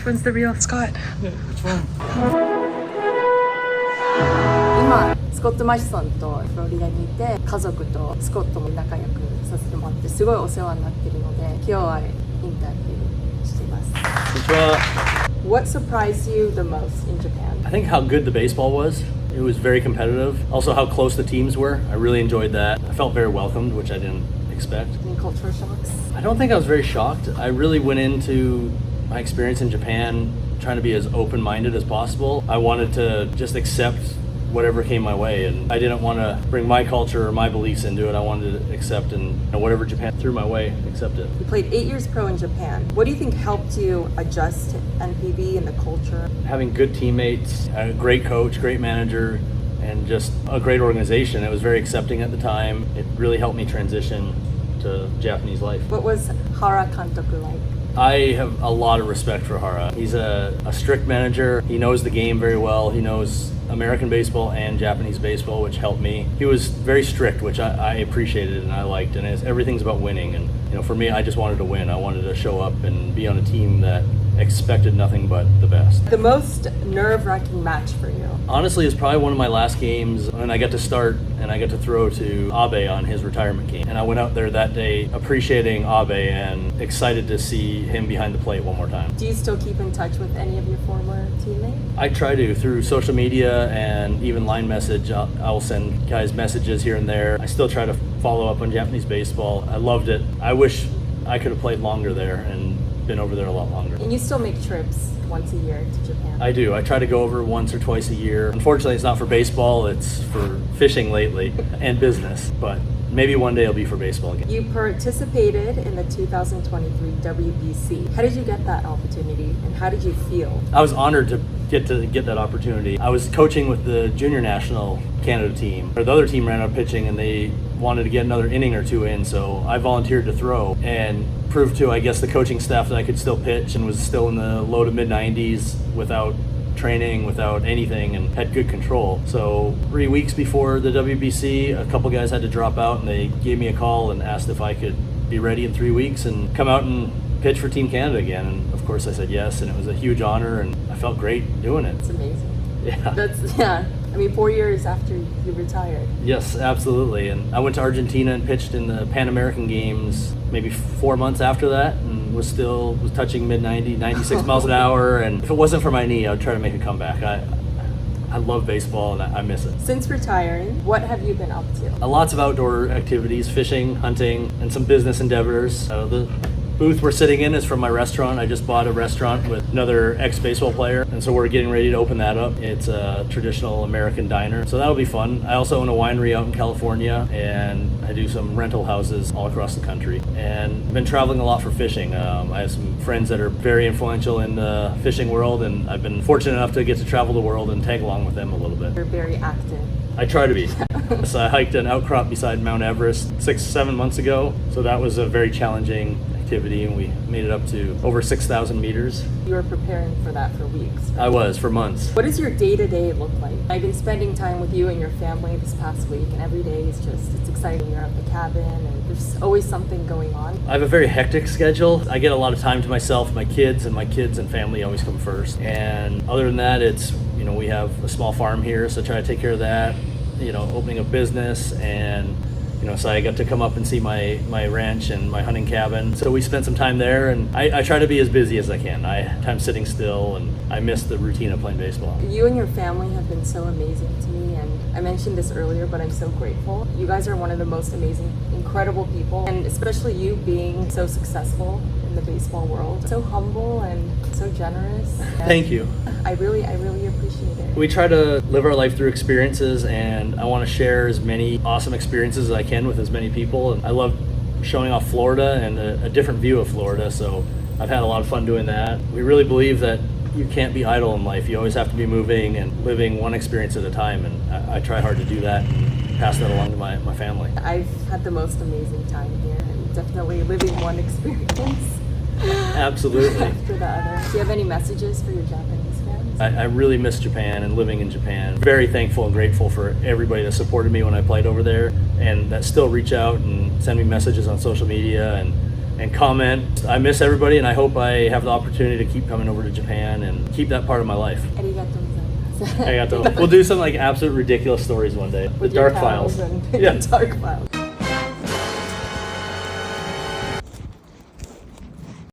Which one's the real Scott? Which one? 今スコット・マシソンとフロリダにいて、家族とスコットも仲良くさせてもらってすごいお世話になってるので、今日はインタビューしています。What surprised you the most in Japan? I think how good the baseball was. It was very competitive. Also how close the teams were. I really enjoyed that. I felt very welcomed, which I didn't expect. Any cultural shocks? I don't think I was very shocked. I really went into my experience in Japan trying to be as open-minded as possible. I wanted to just accept whatever came my way, and I didn't want to bring my culture or my beliefs into it. I wanted to accept, and whatever Japan threw my way, accept it. You played 8 years pro in Japan. What do you think helped you adjust to NPB and the culture? Having good teammates, a great coach, great manager, and just a great organization. It was very accepting at the time. It really helped me transition to Japanese life. What was Hara Kantoku like? I have a lot of respect for Hara. He's a strict manager. He knows the game very well. He knows American baseball and Japanese baseball, which helped me. He was very strict, which I appreciated and I liked, and everything's about winning. And for me, I just wanted to win. I wanted to show up and be on a team that expected nothing but the best. The most nerve-wracking match for you? Honestly, it's probably one of my last games when I got to start and I got to throw to Abe on his retirement game. And I went out there that day appreciating Abe and excited to see him behind the plate one more time. Do you still keep in touch with any of your former teammates? I try to through social media and even line message. I'll send guys messages here and there. I still try to follow up on Japanese baseball. I loved it. I wish I could have played longer there and been over there a lot longer. And you still make trips once a year to Japan? I do. I try to go over once or twice a year. Unfortunately, it's not for baseball. It's for fishing lately and business. But maybe one day it'll be for baseball again. You participated in the 2023 WBC. How did you get that opportunity and how did you feel? I was honored to get that opportunity. I was coaching with the junior national Canada team. The other team ran out pitching and they wanted to get another inning or two in, so I volunteered to throw and proved to, I guess, the coaching staff that I could still pitch and was still in the low to mid 90s without training, without anything, and had good control. So 3 weeks before the WBC, a couple guys had to drop out and they gave me a call and asked if I could be ready in 3 weeks and come out and pitch for Team Canada again. And of course I said yes, and it was a huge honor and I felt great doing it. It's amazing. Yeah. I mean, 4 years after you retired. Yes, absolutely. And I went to Argentina and pitched in the Pan American Games maybe 4 months after that and was touching mid 90, 96 miles an hour. And if it wasn't for my knee, I would try to make a comeback. I love baseball and I miss it. Since retiring, what have you been up to? Lots of outdoor activities, fishing, hunting, and some business endeavors. The booth we're sitting in is from my restaurant. I just bought a restaurant with another ex-baseball player, and so we're getting ready to open that up. It's a traditional American diner, so that'll be fun. I also own a winery out in California, and I do some rental houses all across the country. And I've been traveling a lot for fishing. I have some friends that are very influential in the fishing world, and I've been fortunate enough to get to travel the world and tag along with them a little bit. You're very active. I try to be. So I hiked an outcrop beside Mount Everest 6-7 months ago, so that was a very challenging activity, and we made it up to over 6,000 meters. You were preparing for that for weeks. Right? I was, for months. What does your day-to-day look like? I've been spending time with you and your family this past week, and every day is it's exciting. You're at the cabin, and there's always something going on. I have a very hectic schedule. I get a lot of time to myself, my kids and family always come first. And other than that, it's, we have a small farm here, so I try to take care of that, opening a business, and so I got to come up and see my ranch and my hunting cabin. So we spent some time there, and I try to be as busy as I can. I'm sitting still, and I miss the routine of playing baseball. You and your family have been so amazing to me, and I mentioned this earlier, but I'm so grateful. You guys are one of the most amazing, incredible people, and especially you being so successful in the baseball world. So humble and so generous. Thank you. I really appreciate it. We try to live our life through experiences, and I want to share as many awesome experiences as I can with as many people. And I love showing off Florida and a different view of Florida, so I've had a lot of fun doing that. We really believe that you can't be idle in life. You always have to be moving and living one experience at a time, and I try hard to do that and pass that along to my family. I've had the most amazing time here, and definitely living one experience Absolutely. after the other. Do you have any messages for your Japanese fans? I really miss Japan and living in Japan. Very thankful and grateful for everybody that supported me when I played over there and that still reach out and send me messages on social media and and comment. I miss everybody, and I hope I have the opportunity to keep coming over to Japan and keep that part of my life. ありがとうございます。 We'll do some like absolute ridiculous stories one day. The With your dark pals files. and Yeah. dark files.